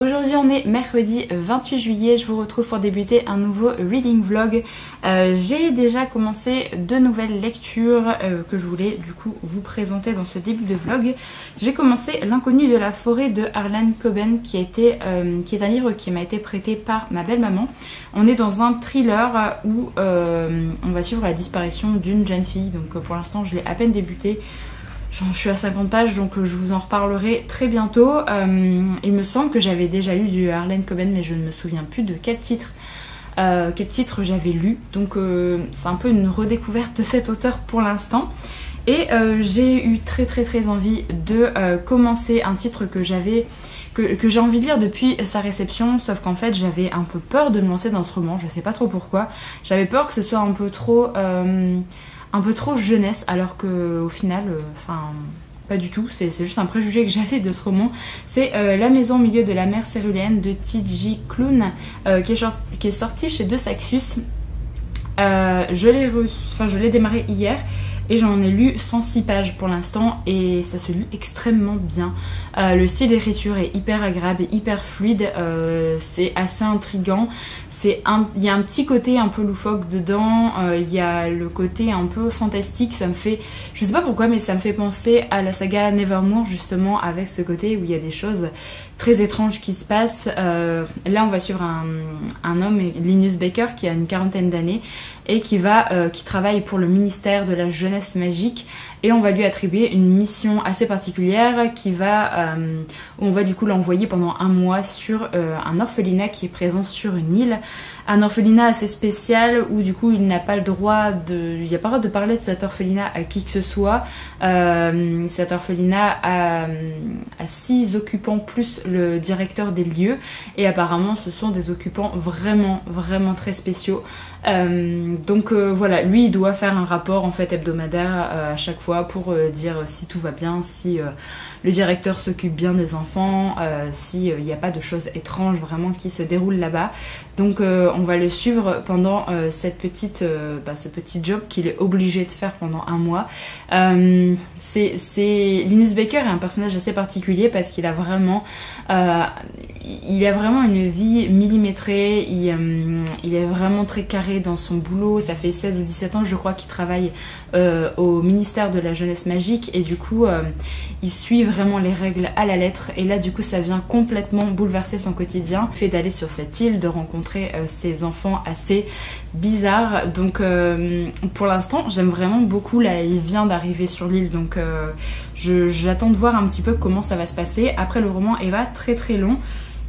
Aujourd'hui on est mercredi 28 juillet, je vous retrouve pour débuter un nouveau reading vlog. J'ai déjà commencé de nouvelles lectures que je voulais du coup vous présenter dans ce début de vlog. J'ai commencé L'inconnu de la forêt de Harlan Coben qui est un livre qui m'a été prêté par ma belle maman. On est dans un thriller où on va suivre la disparition d'une jeune fille, donc pour l'instant je l'ai à peine débuté. Je suis à 50 pages donc je vous en reparlerai très bientôt. Il me semble que j'avais déjà lu du Harlan Coben mais je ne me souviens plus de quel titre j'avais lu. Donc c'est un peu une redécouverte de cet auteur pour l'instant. Et j'ai eu très envie de commencer un titre que j'ai envie de lire depuis sa réception, sauf qu'en fait j'avais un peu peur de me lancer dans ce roman, je sais pas trop pourquoi. J'avais peur que ce soit un peu trop jeunesse, alors qu'au final, pas du tout, c'est juste un préjugé que j'avais de ce roman. C'est La maison au milieu de la mer céruléenne de T.J. Klune, qui est sorti chez De Saxus. Je l'ai démarré hier et j'en ai lu 106 pages pour l'instant et ça se lit extrêmement bien. Le style d'écriture est hyper agréable et hyper fluide, c'est assez intriguant. Il y a un petit côté un peu loufoque dedans, il y a le côté un peu fantastique, ça me fait, je sais pas pourquoi, mais ça me fait penser à la saga Nevermore justement, avec ce côté où il y a des choses très étranges qui se passent. Là on va suivre un homme, Linus Baker, qui a une quarantaine d'années et qui travaille pour le ministère de la jeunesse magique, et on va lui attribuer une mission assez particulière où on va du coup l'envoyer pendant un mois sur un orphelinat qui est présent sur une île. Un orphelinat assez spécial où du coup il n'a pas le droit il n'y a pas le droit de parler de cet orphelinat à qui que ce soit. Cet orphelinat a 6 occupants plus le directeur des lieux, et apparemment ce sont des occupants vraiment très spéciaux. Voilà, lui il doit faire un rapport en fait hebdomadaire à chaque fois pour dire si tout va bien, si le directeur s'occupe bien des enfants, s'il n'y a pas de choses étranges vraiment qui se déroulent là-bas. Donc on va le suivre pendant ce petit job qu'il est obligé de faire pendant un mois. Linus Baker est un personnage assez particulier parce qu'il a vraiment une vie millimétrée, il est vraiment très carré dans son boulot. Ça fait 16 ou 17 ans je crois qu'il travaille au ministère de la jeunesse magique, et du coup il suit vraiment les règles à la lettre, et là du coup ça vient complètement bouleverser son quotidien. Le fait d'aller sur cette île, de rencontrer ces enfants assez bizarres, donc pour l'instant j'aime vraiment beaucoup. Là il vient d'arriver sur l'île, donc j'attends de voir un petit peu comment ça va se passer. Après le roman est pas très long,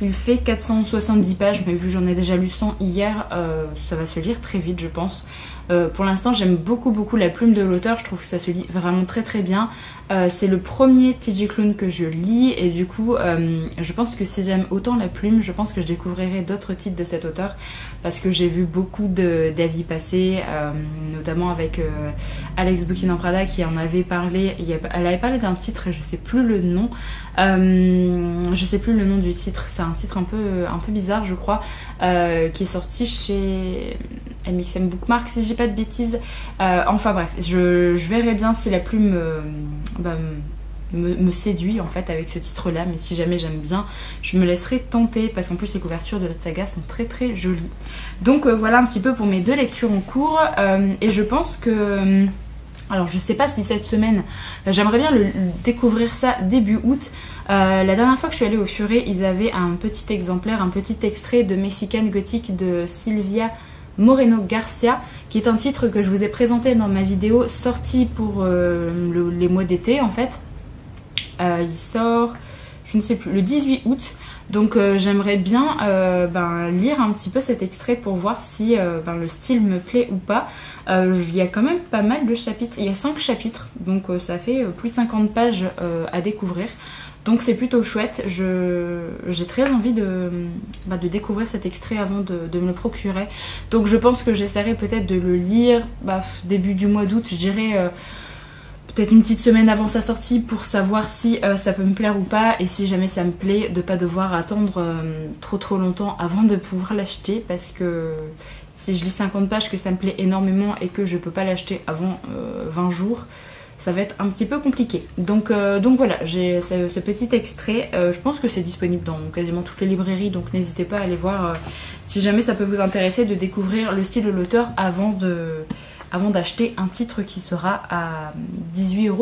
il fait 470 pages, mais vu que j'en ai déjà lu 100 hier, ça va se lire très vite je pense. Pour l'instant j'aime beaucoup la plume de l'auteur, je trouve que ça se lit vraiment très bien. C'est le premier T.J. Klune que je lis, et du coup je pense que si j'aime autant la plume, je pense que je découvrirai d'autres titres de cet auteur, parce que j'ai vu beaucoup d'avis passer, notamment avec Alex Bouquin Prada qui en avait parlé. Elle avait parlé d'un titre et je sais plus le nom. Du titre, c'est un titre un peu bizarre je crois, qui est sorti chez MXM Bookmark si j'ai pas de bêtises. Enfin bref, je verrai bien si la plume me séduit en fait avec ce titre là, mais si jamais j'aime bien, je me laisserai tenter, parce qu'en plus les couvertures de la saga sont très jolies. Donc voilà un petit peu pour mes 2 lectures en cours, et je pense que alors je sais pas si cette semaine, j'aimerais bien découvrir ça début août. La dernière fois que je suis allée au Furet, ils avaient un petit exemplaire, un petit extrait de Mexican Gothic de Silvia Moreno Garcia, qui est un titre que je vous ai présenté dans ma vidéo sortie pour les mois d'été en fait. Il sort, je ne sais plus, le 18 août. Donc j'aimerais bien lire un petit peu cet extrait pour voir si le style me plaît ou pas. Il y a quand même pas mal de chapitres, il y a 5 chapitres, donc ça fait plus de 50 pages à découvrir. Donc c'est plutôt chouette, j'ai très envie de découvrir cet extrait avant de me le procurer. Donc je pense que j'essaierai peut-être de le lire début du mois d'août, je dirais peut-être une petite semaine avant sa sortie, pour savoir si ça peut me plaire ou pas, et si jamais ça me plaît, de pas devoir attendre trop longtemps avant de pouvoir l'acheter, parce que si je lis 50 pages, que ça me plaît énormément et que je peux pas l'acheter avant 20 jours, ça va être un petit peu compliqué. Donc voilà, j'ai ce petit extrait. Je pense que c'est disponible dans quasiment toutes les librairies, donc n'hésitez pas à aller voir si jamais ça peut vous intéresser de découvrir le style de l'auteur avant d'acheter un titre qui sera à 18,90 €.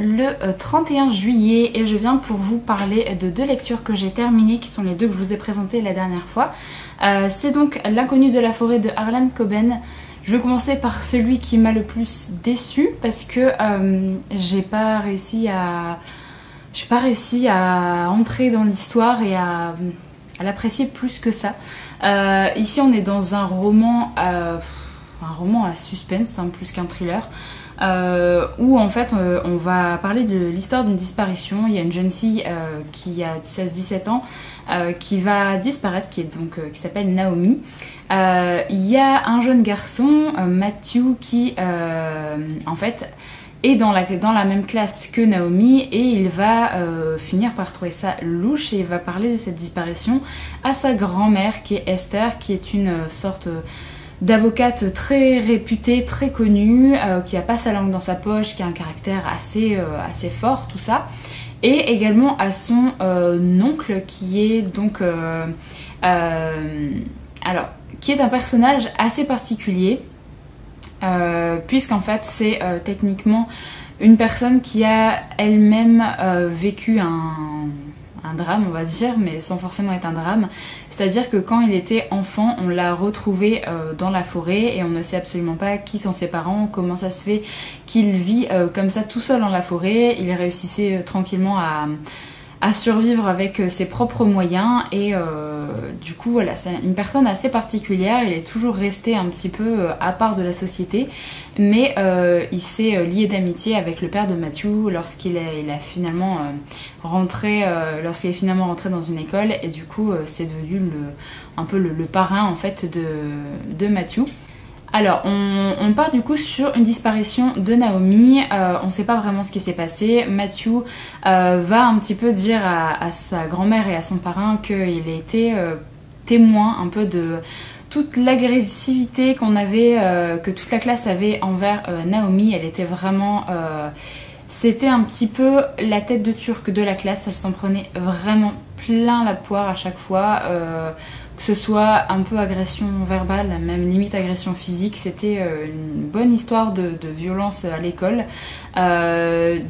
Le 31 juillet et je viens pour vous parler de deux lectures que j'ai terminées, qui sont les deux que je vous ai présentées la dernière fois. C'est donc L'inconnu de la forêt de Harlan Coben. Je vais commencer par celui qui m'a le plus déçue parce que j'ai pas réussi à entrer dans l'histoire et à l'apprécier plus que ça. Ici on est dans un roman à suspense, hein, plus qu'un thriller. Où en fait on va parler de l'histoire d'une disparition. Il y a une jeune fille qui a 16-17 ans qui va disparaître, qui s'appelle Naomi. Il y a un jeune garçon, Matthew, qui en fait est dans la même classe que Naomi, et il va finir par trouver ça louche et il va parler de cette disparition à sa grand-mère qui est Esther, qui est une sorte d'avocate très réputée, très connue, qui a pas sa langue dans sa poche, qui a un caractère assez fort, tout ça. Et également à son oncle qui est donc qui est un personnage assez particulier, puisqu'en fait c'est techniquement une personne qui a elle-même vécu un drame, on va dire, mais sans forcément être un drame. C'est-à-dire que quand il était enfant, on l'a retrouvé dans la forêt et on ne sait absolument pas qui sont ses parents, comment ça se fait qu'il vit comme ça tout seul dans la forêt. Il réussissait tranquillement à survivre avec ses propres moyens et du coup voilà, c'est une personne assez particulière. Il est toujours resté un petit peu à part de la société, mais il s'est lié d'amitié avec le père de Matthew lorsqu'il est finalement rentré dans une école, et du coup c'est devenu un peu le parrain en fait de Matthew. Alors, on part du coup sur une disparition de Naomi. On ne sait pas vraiment ce qui s'est passé. Matthew va un petit peu dire à sa grand-mère et à son parrain qu'il a été témoin un peu de toute l'agressivité que toute la classe avait envers Naomi. Elle était vraiment... c'était un petit peu la tête de turc de la classe. Elle s'en prenait vraiment plein la poire à chaque fois. Que ce soit un peu agression verbale, même limite agression physique. C'était une bonne histoire de violence à l'école.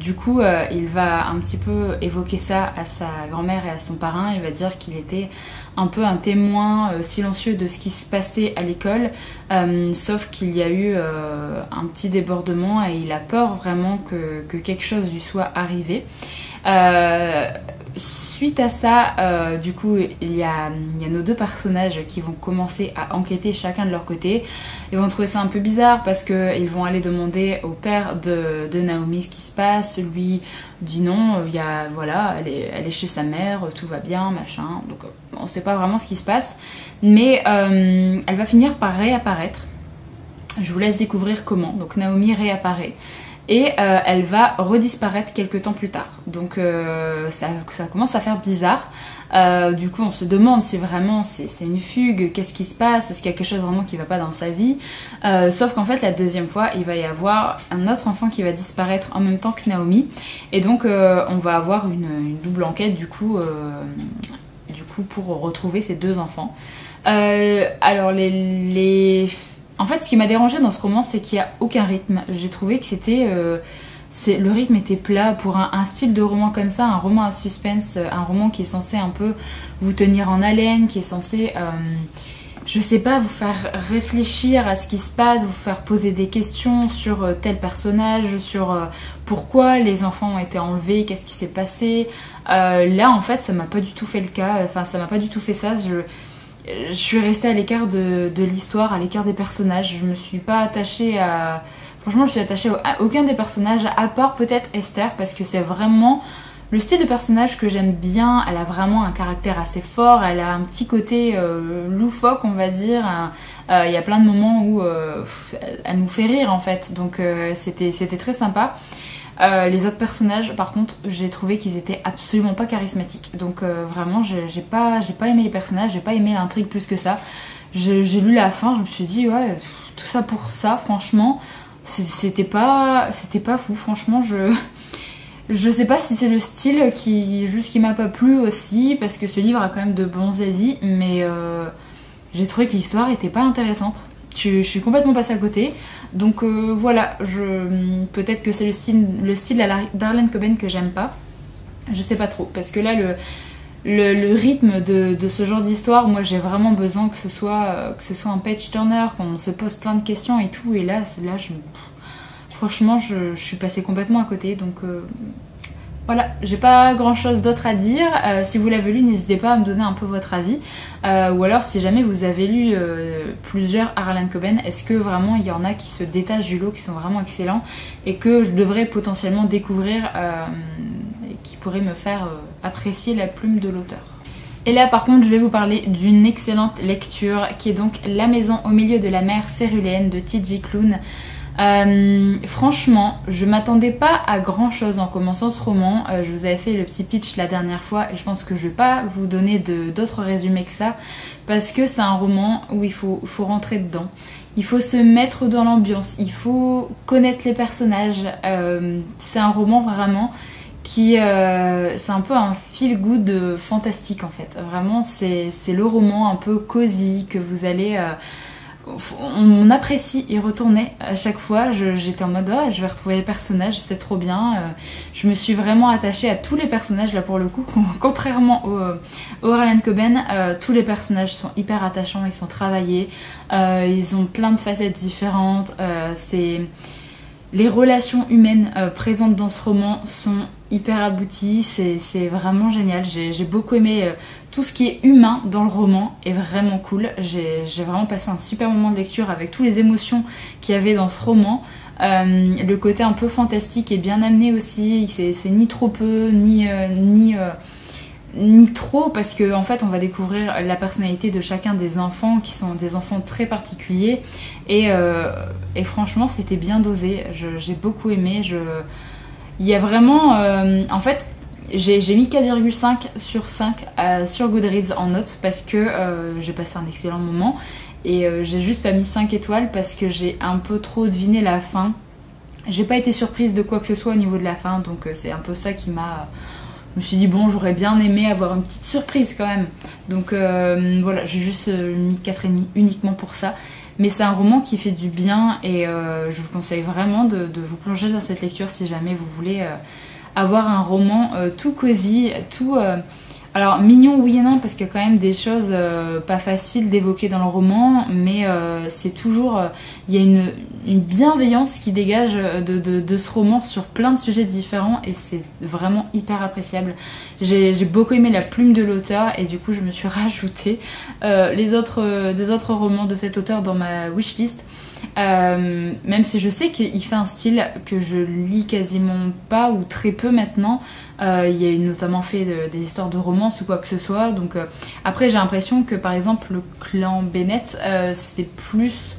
Du coup, il va un petit peu évoquer ça à sa grand-mère et à son parrain. Il va dire qu'il était un peu un témoin silencieux de ce qui se passait à l'école, sauf qu'il y a eu un petit débordement et il a peur vraiment que quelque chose lui soit arrivé. Suite à ça, du coup, il y a nos deux personnages qui vont commencer à enquêter chacun de leur côté. Ils vont trouver ça un peu bizarre parce qu'ils vont aller demander au père de Naomi ce qui se passe. Lui dit non, voilà, elle est chez sa mère, tout va bien, machin. Donc on ne sait pas vraiment ce qui se passe. Mais elle va finir par réapparaître. Je vous laisse découvrir comment. Donc Naomi réapparaît. Et elle va redisparaître quelques temps plus tard. Donc ça commence à faire bizarre. Du coup on se demande si vraiment c'est une fugue, qu'est-ce qui se passe, est-ce qu'il y a quelque chose vraiment qui va pas dans sa vie. Sauf qu'en fait la deuxième fois il va y avoir un autre enfant qui va disparaître en même temps que Naomi. Et donc on va avoir une double enquête du coup pour retrouver ces deux enfants. Alors En fait, ce qui m'a dérangé dans ce roman, c'est qu'il n'y a aucun rythme. J'ai trouvé que le rythme était plat pour un style de roman comme ça, un roman à suspense, un roman qui est censé un peu vous tenir en haleine, qui est censé, je sais pas, vous faire réfléchir à ce qui se passe, vous faire poser des questions sur tel personnage, sur pourquoi les enfants ont été enlevés, qu'est-ce qui s'est passé. Là, en fait, ça m'a pas du tout fait le cas, enfin, ça m'a pas du tout fait ça. Je suis restée à l'écart de l'histoire, à l'écart des personnages. Je me suis pas attachée à... Franchement, je suis attachée à aucun des personnages, à part peut-être Esther, parce que c'est vraiment le style de personnage que j'aime bien. Elle a vraiment un caractère assez fort, elle a un petit côté loufoque, on va dire. Il y a plein de moments où elle nous fait rire, en fait. Donc c'était très sympa. Les autres personnages, par contre, j'ai trouvé qu'ils étaient absolument pas charismatiques. Donc vraiment, j'ai pas aimé les personnages, j'ai pas aimé l'intrigue plus que ça. J'ai lu la fin, je me suis dit, ouais, tout ça pour ça, franchement... C'était pas fou, franchement. Je sais pas si c'est le style qui m'a pas plu aussi, parce que ce livre a quand même de bons avis, mais j'ai trouvé que l'histoire était pas intéressante. Je suis complètement passée à côté. Donc voilà, peut-être que c'est le style d'Harlan Coben que j'aime pas. Je sais pas trop, parce que là le rythme de ce genre d'histoire, moi j'ai vraiment besoin que ce soit un page turner, qu'on se pose plein de questions et tout, et là franchement je suis passée complètement à côté. Donc voilà, j'ai pas grand chose d'autre à dire. Si vous l'avez lu, n'hésitez pas à me donner un peu votre avis, ou alors si jamais vous avez lu plusieurs Harlan Coben, est-ce que vraiment il y en a qui se détachent du lot, qui sont vraiment excellents et que je devrais potentiellement découvrir, qui pourrait me faire apprécier la plume de l'auteur. Et là par contre je vais vous parler d'une excellente lecture qui est donc La maison au milieu de la mer céruléenne de T.J. Klune. Franchement, je m'attendais pas à grand chose en commençant ce roman. Je vous avais fait le petit pitch la dernière fois et je pense que je vais pas vous donner d'autres résumés que ça, parce que c'est un roman où il faut rentrer dedans. Il faut se mettre dans l'ambiance, il faut connaître les personnages. C'est un roman vraiment qui c'est un peu un feel good fantastique en fait. Vraiment c'est le roman un peu cosy que vous allez on apprécie y retourner à chaque fois. J'étais en mode oh, je vais retrouver les personnages, c'est trop bien. Je me suis vraiment attachée à tous les personnages là pour le coup, contrairement au Harlan Coben. Tous les personnages sont hyper attachants, ils sont travaillés, ils ont plein de facettes différentes. Les relations humaines présentes dans ce roman sont hyper abouties, c'est vraiment génial. J'ai beaucoup aimé tout ce qui est humain dans le roman, est vraiment cool. J'ai vraiment passé un super moment de lecture avec toutes les émotions qu'il y avait dans ce roman. Le côté un peu fantastique est bien amené aussi, c'est ni trop peu, ni trop, parce qu'en en fait on va découvrir la personnalité de chacun des enfants qui sont des enfants très particuliers et franchement c'était bien dosé. J'ai beaucoup aimé. Il y a vraiment en fait j'ai mis 4,5 sur 5 sur Goodreads en note parce que j'ai passé un excellent moment, et j'ai juste pas mis 5 étoiles parce que j'ai un peu trop deviné la fin. J'ai pas été surprise de quoi que ce soit au niveau de la fin, donc c'est un peu ça qui m'a... Je me suis dit bon, j'aurais bien aimé avoir une petite surprise quand même. Donc voilà, j'ai juste mis 4,5 uniquement pour ça. Mais c'est un roman qui fait du bien, et je vous conseille vraiment de vous plonger dans cette lecture si jamais vous voulez avoir un roman tout cosy, tout... alors mignon oui et non, parce qu'il y a quand même des choses pas faciles d'évoquer dans le roman, mais c'est toujours... il y a une bienveillance qui dégage de ce roman sur plein de sujets différents, et c'est vraiment hyper appréciable. J'ai beaucoup aimé la plume de l'auteur, et du coup je me suis rajouté des autres romans de cet auteur dans ma wishlist. Même si je sais qu'il fait un style que je lis quasiment pas ou très peu maintenant. Il a notamment fait des histoires de romance ou quoi que ce soit. Donc après j'ai l'impression que par exemple le clan Bennett c'est plus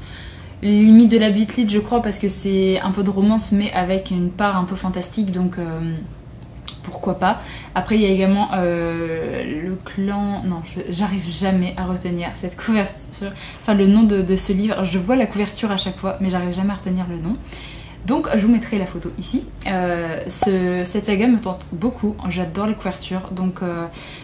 limite de la beat lit, je crois, parce que c'est un peu de romance mais avec une part un peu fantastique, donc pourquoi pas. Après il y a également le clan... Non, j'arrive jamais à retenir cette couverture, enfin le nom de ce livre. Je vois la couverture à chaque fois mais j'arrive jamais à retenir le nom. Donc je vous mettrai la photo ici. Cette saga me tente beaucoup, j'adore les couvertures, donc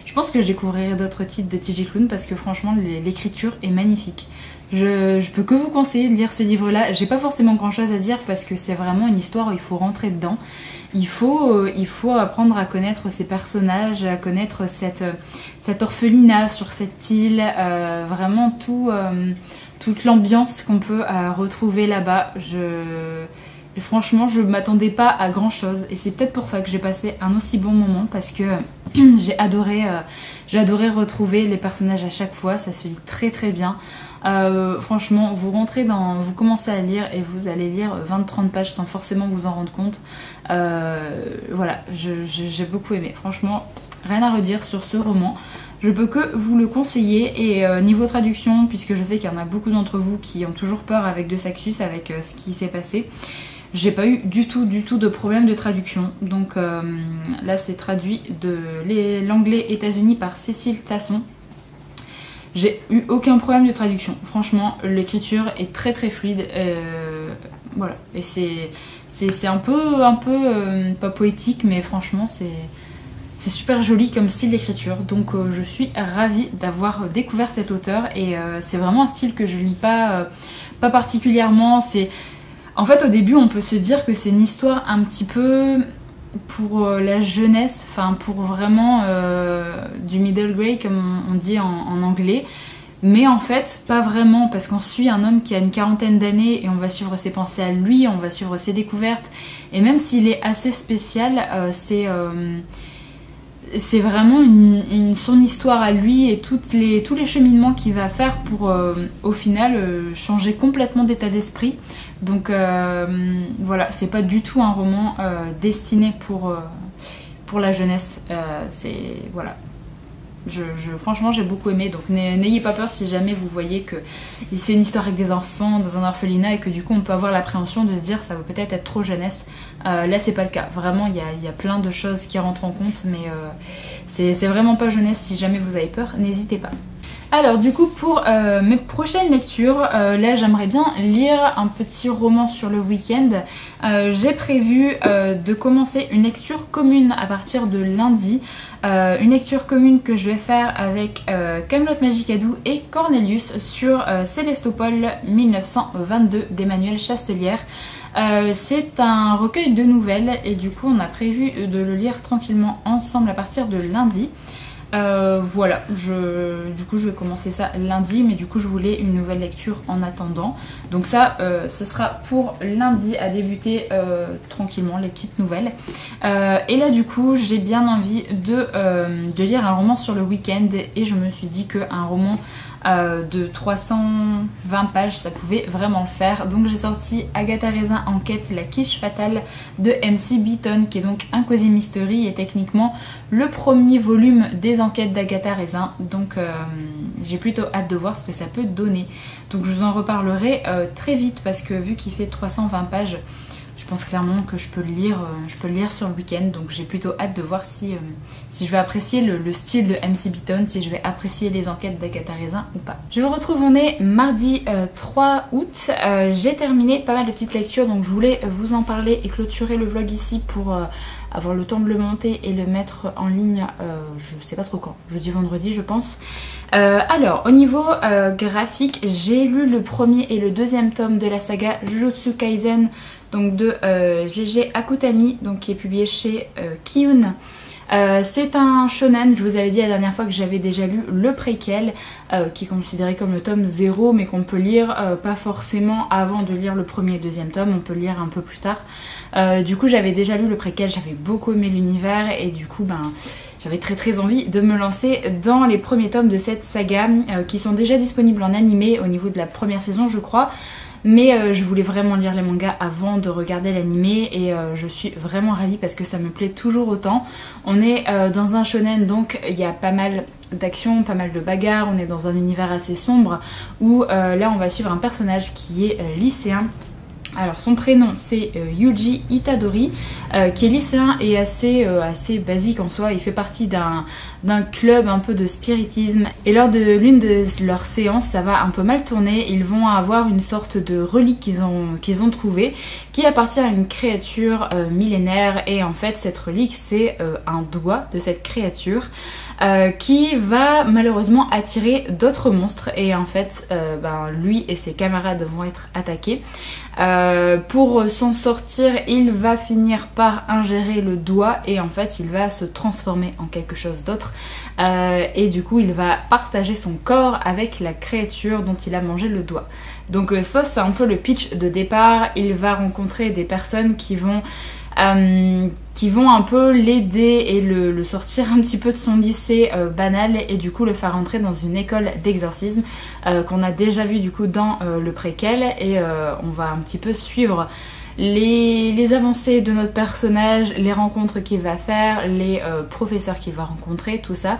je pense que je découvrirai d'autres titres de TJ Klune parce que franchement l'écriture est magnifique. Je peux que vous conseiller de lire ce livre-là. J'ai pas forcément grand-chose à dire parce que c'est vraiment une histoire où il faut rentrer dedans. Il faut apprendre à connaître ces personnages, à connaître cette orphelinat sur cette île, vraiment toute l'ambiance qu'on peut retrouver là-bas. Franchement, je m'attendais pas à grand-chose et c'est peut-être pour ça que j'ai passé un aussi bon moment parce que j'ai adoré retrouver les personnages à chaque fois. Ça se lit très très bien. Franchement, vous commencez à lire et vous allez lire 20-30 pages sans forcément vous en rendre compte. Voilà, j'ai beaucoup aimé. Franchement, rien à redire sur ce roman. Je peux que vous le conseiller. Et niveau traduction, puisque je sais qu'il y en a beaucoup d'entre vous qui ont toujours peur avec De Saxus, avec ce qui s'est passé, j'ai pas eu du tout de problème de traduction. Donc là, c'est traduit de l'anglais États-Unis par Cécile Tasson. J'ai eu aucun problème de traduction. Franchement, l'écriture est très très fluide. Voilà. Et c'est un peu pas poétique, mais franchement, c'est super joli comme style d'écriture. Donc je suis ravie d'avoir découvert cet auteur. Et c'est vraiment un style que je lis pas particulièrement. En fait, au début, on peut se dire que c'est une histoire un petit peu pour la jeunesse, enfin pour vraiment du middle grade comme on dit en anglais, mais en fait pas vraiment parce qu'on suit un homme qui a une quarantaine d'années et on va suivre ses pensées à lui, on va suivre ses découvertes et même s'il est assez spécial, c'est vraiment son histoire à lui et tous les cheminements qu'il va faire pour au final changer complètement d'état d'esprit. Donc voilà, c'est pas du tout un roman destiné pour la jeunesse. Voilà. Franchement, j'ai beaucoup aimé. Donc n'ayez pas peur si jamais vous voyez que c'est une histoire avec des enfants dans un orphelinat et que du coup on peut avoir l'appréhension de se dire ça va peut-être être trop jeunesse. Là, c'est pas le cas. Vraiment, il y a plein de choses qui rentrent en compte, mais c'est vraiment pas jeunesse. Si jamais vous avez peur, n'hésitez pas. Alors du coup pour mes prochaines lectures, là j'aimerais bien lire un petit roman sur le week-end. J'ai prévu de commencer une lecture commune à partir de lundi. Une lecture commune que je vais faire avec Kaamelott Magicadou et Cornelius sur Célestopol 1922 d'Emmanuelle Chastelière. C'est un recueil de nouvelles et du coup on a prévu de le lire tranquillement ensemble à partir de lundi. Voilà, du coup je vais commencer ça lundi, mais du coup je voulais une nouvelle lecture en attendant. Donc ça, ce sera pour lundi à débuter tranquillement les petites nouvelles. Et là du coup j'ai bien envie de lire un roman sur le week-end et je me suis dit qu'un roman de 320 pages ça pouvait vraiment le faire. Donc j'ai sorti Agatha Raisin Enquête la quiche fatale de MC Beaton, qui est donc un cosy mystery et techniquement le premier volume des enquêtes d'Agatha Raisin. Donc j'ai plutôt hâte de voir ce que ça peut donner. Donc je vous en reparlerai très vite parce que vu qu'il fait 320 pages, je pense clairement que je peux le lire sur le week-end. Donc j'ai plutôt hâte de voir si je vais apprécier le style de MC Beaton, si je vais apprécier les enquêtes d'Agatha Raisin ou pas. Je vous retrouve, on est mardi 3 août. J'ai terminé pas mal de petites lectures, donc je voulais vous en parler et clôturer le vlog ici pour avoir le temps de le monter et le mettre en ligne, je sais pas trop quand, jeudi vendredi je pense. Alors au niveau graphique, j'ai lu le premier et le deuxième tome de la saga Jujutsu Kaisen, donc de GG Akutami, donc qui est publié chez Kiyun. C'est un shonen, je vous avais dit la dernière fois que j'avais déjà lu le préquel, qui est considéré comme le tome 0, mais qu'on peut lire pas forcément avant de lire le premier et deuxième tome, on peut le lire un peu plus tard. Du coup j'avais déjà lu le préquel, j'avais beaucoup aimé l'univers et du coup j'avais très envie de me lancer dans les premiers tomes de cette saga qui sont déjà disponibles en animé au niveau de la première saison je crois. Mais je voulais vraiment lire les mangas avant de regarder l'animé et je suis vraiment ravie parce que ça me plaît toujours autant. On est dans un shonen, donc il y a pas mal d'action, pas mal de bagarres, on est dans un univers assez sombre où là on va suivre un personnage qui est lycéen. Alors son prénom c'est Yuji Itadori, qui est lycéen et assez basique en soi. Il fait partie d'un club un peu de spiritisme, et lors de l'une de leurs séances ça va un peu mal tourner. Ils vont avoir une sorte de relique qu'ils ont trouvée, qui appartient à une créature millénaire, et en fait cette relique c'est un doigt de cette créature qui va malheureusement attirer d'autres monstres, et en fait lui et ses camarades vont être attaqués. Pour s'en sortir, il va finir par ingérer le doigt, et en fait il va se transformer en quelque chose d'autre, et du coup il va partager son corps avec la créature dont il a mangé le doigt. Donc ça c'est un peu le pitch de départ. Il va rencontrer des personnes qui vont un peu l'aider et le sortir un petit peu de son lycée banal, et du coup le faire entrer dans une école d'exorcisme qu'on a déjà vu du coup dans le préquel, et on va un petit peu suivre les avancées de notre personnage, les rencontres qu'il va faire, les professeurs qu'il va rencontrer, tout ça,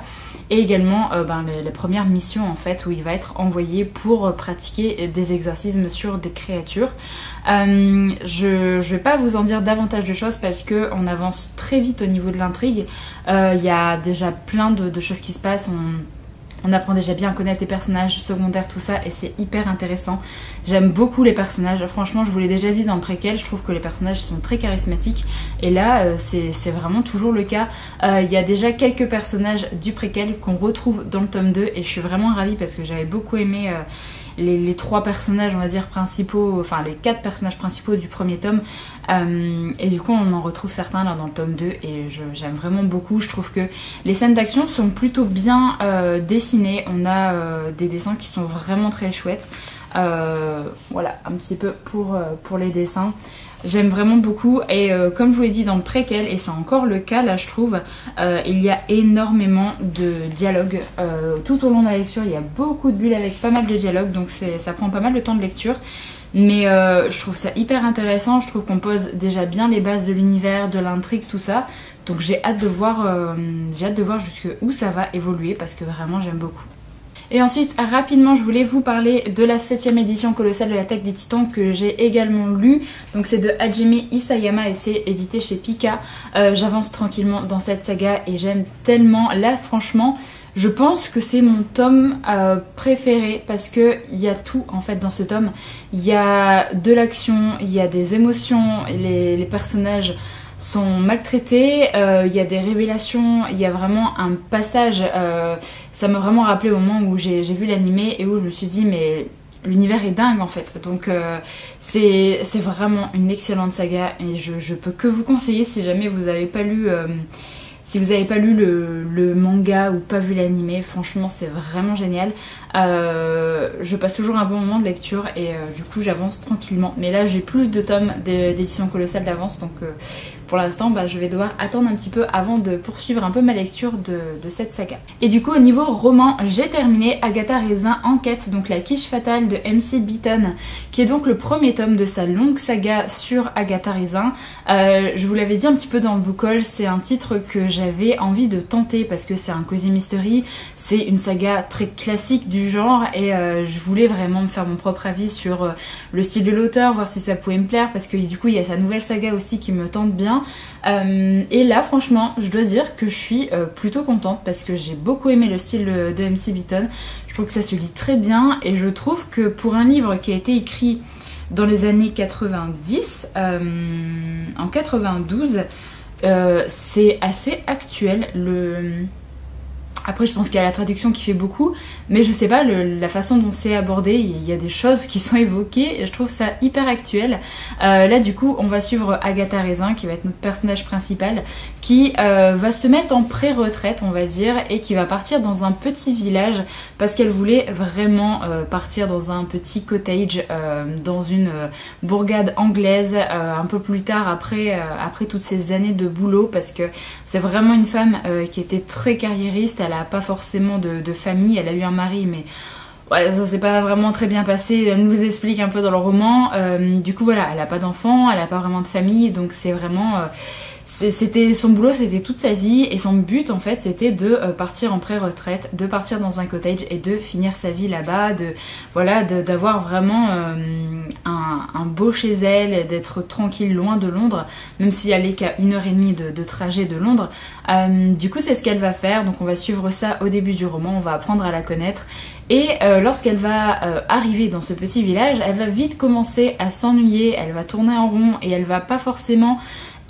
et également les premières missions en fait où il va être envoyé pour pratiquer des exorcismes sur des créatures. Je vais pas vous en dire davantage de choses parce que on avance très vite au niveau de l'intrigue. Il y a déjà plein de choses qui se passent. On apprend déjà bien à connaître les personnages secondaires, tout ça, et c'est hyper intéressant. J'aime beaucoup les personnages. Franchement, je vous l'ai déjà dit dans le préquel, je trouve que les personnages sont très charismatiques. Et là, c'est vraiment toujours le cas. Il y a déjà quelques personnages du préquel qu'on retrouve dans le tome 2, et je suis vraiment ravie parce que j'avais beaucoup aimé les 3 personnages, on va dire, principaux, enfin les 4 personnages principaux du premier tome. Et du coup on en retrouve certains là dans le tome 2, et j'aime vraiment beaucoup. Je trouve que les scènes d'action sont plutôt bien dessinées. On a des dessins qui sont vraiment très chouettes. Voilà un petit peu pour les dessins. J'aime vraiment beaucoup, et comme je vous l'ai dit dans le préquel, et c'est encore le cas là je trouve, il y a énormément de dialogues tout au long de la lecture. Il y a beaucoup de bulles avec pas mal de dialogues, donc ça prend pas mal de temps de lecture. Mais je trouve ça hyper intéressant. Je trouve qu'on pose déjà bien les bases de l'univers, de l'intrigue, tout ça. Donc j'ai hâte de voir jusqu'où ça va évoluer, parce que vraiment j'aime beaucoup. Et ensuite, rapidement, je voulais vous parler de la 7ème édition colossale de l'attaque des titans que j'ai également lu. Donc c'est de Hajime Isayama et c'est édité chez Pika. J'avance tranquillement dans cette saga et j'aime tellement. Là, franchement, je pense que c'est mon tome préféré parce que il y a tout en fait dans ce tome. Il y a de l'action, il y a des émotions, les personnages sont maltraités, il y a des révélations, il y a vraiment un passage, ça m'a vraiment rappelé au moment où j'ai vu l'animé et où je me suis dit mais l'univers est dingue en fait. Donc c'est vraiment une excellente saga et je peux que vous conseiller si jamais vous n'avez pas lu le manga ou pas vu l'animé. Franchement c'est vraiment génial. Je passe toujours un bon moment de lecture et du coup j'avance tranquillement, mais là j'ai plus de tomes d'édition colossale d'avance, donc pour l'instant je vais devoir attendre un petit peu avant de poursuivre un peu ma lecture de cette saga. Et du coup au niveau roman, j'ai terminé Agatha Raisin Enquête, donc la quiche fatale de MC Beaton, qui est donc le premier tome de sa longue saga sur Agatha Raisin. Je vous l'avais dit un petit peu dans le book haul, c'est un titre que j'avais envie de tenter parce que c'est un cozy mystery, c'est une saga très classique du genre et je voulais vraiment me faire mon propre avis sur le style de l'auteur, voir si ça pouvait me plaire parce que du coup il y a sa nouvelle saga aussi qui me tente bien. Et là franchement je dois dire que je suis plutôt contente parce que j'ai beaucoup aimé le style de MC Beaton. Je trouve que ça se lit très bien et je trouve que pour un livre qui a été écrit dans les années 90, en 92, c'est assez actuel. Après je pense qu'il y a la traduction qui fait beaucoup, mais je sais pas, la façon dont c'est abordé, il y a des choses qui sont évoquées et je trouve ça hyper actuel. Là du coup on va suivre Agatha Raisin qui va être notre personnage principal, qui va se mettre en pré-retraite on va dire, et qui va partir dans un petit village parce qu'elle voulait vraiment partir dans un petit cottage dans une bourgade anglaise un peu plus tard après toutes ces années de boulot, parce que c'est vraiment une femme qui était très carriériste. Elle a pas forcément de famille, elle a eu un mari mais ouais, ça s'est pas vraiment très bien passé, elle nous explique un peu dans le roman. Du coup voilà, elle a pas d'enfants, elle a pas vraiment de famille, donc c'est vraiment c'était son boulot, c'était toute sa vie, et son but en fait c'était de partir en pré-retraite, de partir dans un cottage et de finir sa vie là-bas, d'avoir vraiment un beau chez elle, d'être tranquille loin de Londres, même si elle est qu'à 1h30 de trajet de Londres. Du coup c'est ce qu'elle va faire, donc on va suivre ça au début du roman, on va apprendre à la connaître. Et lorsqu'elle va arriver dans ce petit village, elle va vite commencer à s'ennuyer, elle va tourner en rond et elle va pas forcément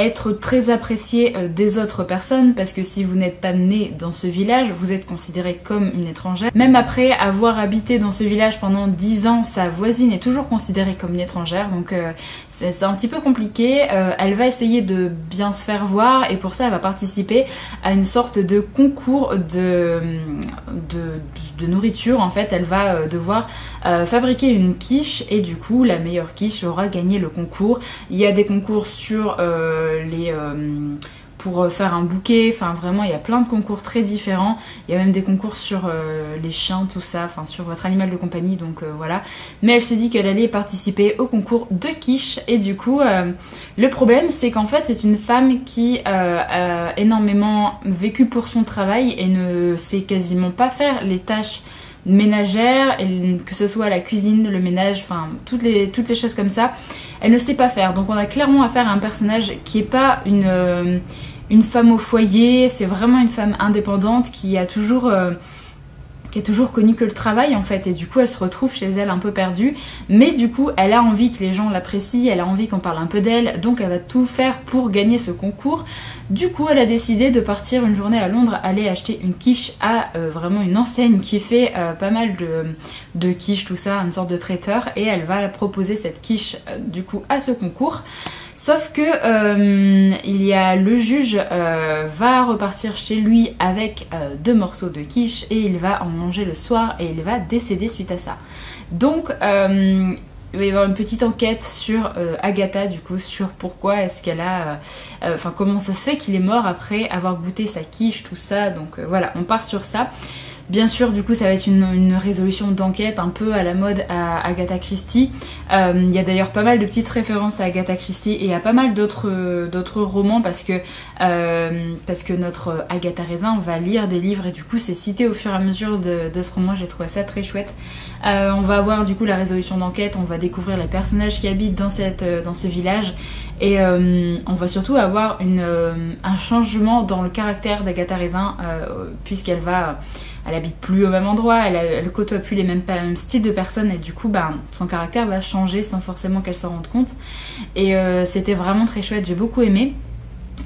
être très appréciée des autres personnes, parce que si vous n'êtes pas né dans ce village, vous êtes considérée comme une étrangère. Même après avoir habité dans ce village pendant 10 ans, sa voisine est toujours considérée comme une étrangère, donc c'est un petit peu compliqué. Elle va essayer de bien se faire voir, et pour ça elle va participer à une sorte de concours de nourriture. En fait elle va devoir fabriquer une quiche, et du coup la meilleure quiche aura gagné le concours. Il y a des concours sur pour faire un bouquet, enfin vraiment il y a plein de concours très différents, il y a même des concours sur les chiens, tout ça, enfin sur votre animal de compagnie, donc voilà. Mais elle s'est dit qu'elle allait participer au concours de quiche, et du coup le problème c'est qu'en fait c'est une femme qui a énormément vécu pour son travail et ne sait quasiment pas faire les tâches ménagère, que ce soit la cuisine, le ménage, enfin toutes les choses comme ça, elle ne sait pas faire. Donc on a clairement affaire à un personnage qui est pas une femme au foyer, c'est vraiment une femme indépendante qui a toujours connu que le travail en fait, et du coup elle se retrouve chez elle un peu perdue, mais du coup elle a envie que les gens l'apprécient, elle a envie qu'on parle un peu d'elle, donc elle va tout faire pour gagner ce concours. Du coup elle a décidé de partir une journée à Londres, aller acheter une quiche à vraiment une enseigne qui fait pas mal de quiches, tout ça, une sorte de traiteur, et elle va proposer cette quiche du coup à ce concours. Sauf que il y a le juge va repartir chez lui avec 2 morceaux de quiche, et il va en manger le soir et il va décéder suite à ça. Donc il va y avoir une petite enquête sur Agatha, du coup, sur pourquoi est-ce qu'elle a... Enfin comment ça se fait qu'il est mort après avoir goûté sa quiche, tout ça. Donc voilà, on part sur ça. Bien sûr, du coup, ça va être une résolution d'enquête un peu à la mode à Agatha Christie. Il y a d'ailleurs pas mal de petites références à Agatha Christie et à pas mal d'autres romans, parce que notre Agatha Raisin va lire des livres, et du coup c'est cité au fur et à mesure de ce roman. J'ai trouvé ça très chouette. On va avoir du coup la résolution d'enquête, on va découvrir les personnages qui habitent dans ce village, et on va surtout avoir un changement dans le caractère d'Agatha Raisin, puisqu'elle habite plus au même endroit, elle côtoie plus les mêmes styles de personnes, et du coup son caractère va changer sans forcément qu'elle s'en rende compte. Et c'était vraiment très chouette, j'ai beaucoup aimé.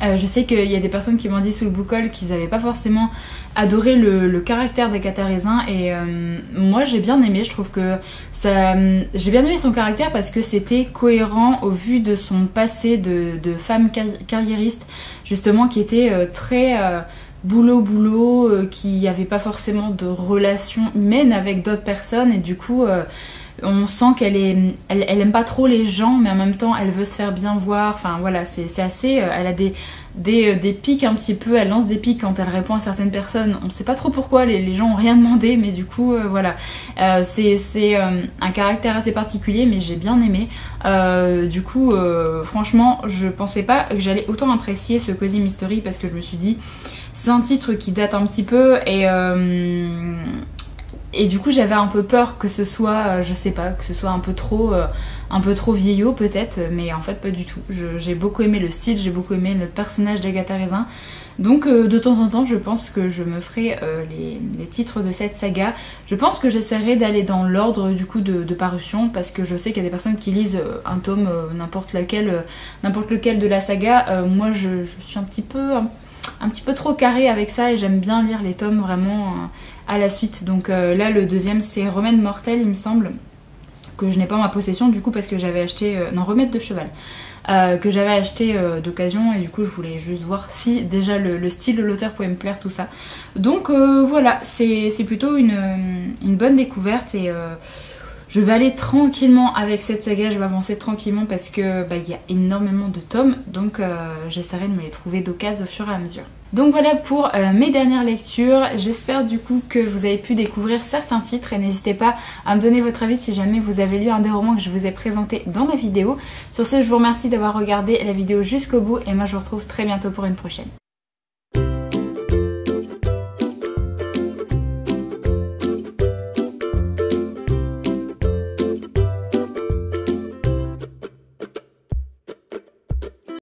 Je sais qu'il y a des personnes qui m'ont dit sous le book haul qu'ils n'avaient pas forcément adoré le caractère d'Agatha Raisin, et moi j'ai bien aimé. Je trouve que j'ai bien aimé son caractère parce que c'était cohérent au vu de son passé de femme carriériste, justement, qui était très... boulot, qui avait pas forcément de relations humaines avec d'autres personnes, et du coup on sent qu'elle aime pas trop les gens, mais en même temps elle veut se faire bien voir. Enfin voilà, c'est assez... elle a des pics un petit peu, elle lance des pics quand elle répond à certaines personnes, on sait pas trop pourquoi, les gens ont rien demandé, mais du coup voilà, c'est un caractère assez particulier, mais j'ai bien aimé. Du coup franchement je pensais pas que j'allais autant apprécier ce Cozy Mystery, parce que je me suis dit c'est un titre qui date un petit peu, et du coup j'avais un peu peur que ce soit, je sais pas, que ce soit un peu trop vieillot peut-être, mais en fait pas du tout. J'ai beaucoup aimé le style, j'ai beaucoup aimé le personnage d'Agatha Raisin. Donc de temps en temps je pense que je me ferai les titres de cette saga. Je pense que j'essaierai d'aller dans l'ordre du coup de parution, parce que je sais qu'il y a des personnes qui lisent un tome, n'importe lequel de la saga. Moi je suis un petit peu trop carré avec ça, et j'aime bien lire les tomes vraiment à la suite. Donc là le deuxième c'est Remède mortel, il me semble, que je n'ai pas en ma possession du coup, parce que j'avais acheté... non, Remède de cheval, que j'avais acheté d'occasion, et du coup je voulais juste voir si déjà le style de l'auteur pouvait me plaire, tout ça. Donc voilà, c'est plutôt une bonne découverte, et Je vais aller tranquillement avec cette saga, je vais avancer tranquillement parce que il y a énormément de tomes, donc j'essaierai de me les trouver d'occasion au fur et à mesure. Donc voilà pour mes dernières lectures, j'espère du coup que vous avez pu découvrir certains titres et n'hésitez pas à me donner votre avis si jamais vous avez lu un des romans que je vous ai présenté dans la vidéo. Sur ce, je vous remercie d'avoir regardé la vidéo jusqu'au bout et moi je vous retrouve très bientôt pour une prochaine.